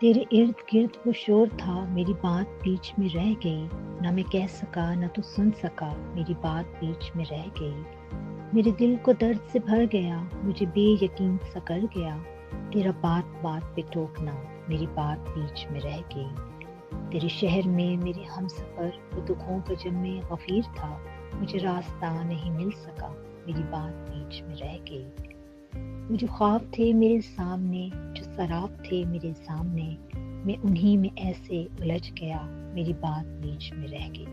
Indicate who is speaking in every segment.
Speaker 1: تیرے ارد گرد وہ شور تھا، میری بات بیچ میں رہ گئی، نہ میں کہہ سکا نہ تو سن سکا، میری بات بیچ میں رہ گئی۔ میرے دل کو درد سے بھر گیا، مجھے بے یقین سا کر گیا، تیرا بات بات پہ ٹوکنا، میری بات بیچ میں رہ گئی۔ تیرے شہر میں میرے ہم سفر، وہ دکھوں کا جب میں غفیر تھا، مجھے راستہ نہیں مل سکا، میری بات بیچ میں رہ گئی۔ وہ جو خواب تھے میرے سامنے، جو سراب تھے میرے سامنے، میں انہی میں ایسے الجھ گیا، میری بات بیچ میں رہ گئی۔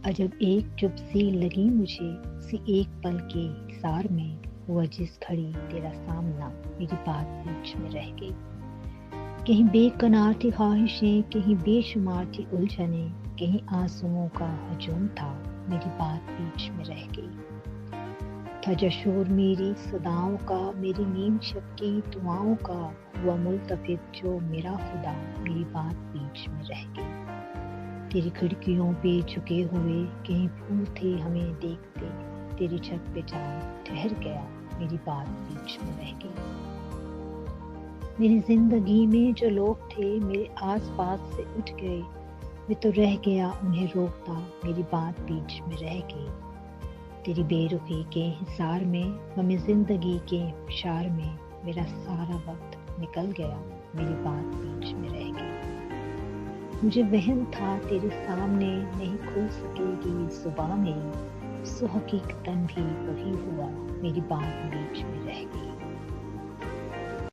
Speaker 1: عجب ایک چپ سی لگی مجھے، اسی ایک پل کے حصار میں، ہوا جس گھڑی تیرا سامنا، میری بات بیچ میں رہ گئی۔ کہیں بے کنار تھی خواہشیں، کہیں بے شمار تھی الجھنیں، کہیں آنسوؤں کا ہجوم تھا، میری بات بیچ میں رہ گئی۔ تھا جشور میری صداؤں کا، میری نیم شب کی دعاؤں کا، ہوا ملتفت جو میرا خدا، میری بات بیچ میں رہ گئی۔ تیری کھڑکیوں پہ جھکے ہوئے، کہیں پھول تھے ہمیں دیکھتے، تیری چھت پہ جان ٹھہر گیا، میری بات بیچ میں رہ گئی۔ میری زندگی میں جو لوگ تھے میرے آس پاس سے اٹھ گئے، میں تو رہ گیا انہیں روکتا، میری بات بیچ میں رہ گئی۔ تیری بے رخی کے حصار میں، غم زندگی کے انتشار میں، میرا سارا وقت نکل گیا، میری بات بیچ میں رہ گئی۔ مجھے وہم تھا تیرے سامنے نہیں کھل سکے گی زباں میری، سو حقیقتاً بھی وہی ہوا، میری بات بیچ میں رہ گئی۔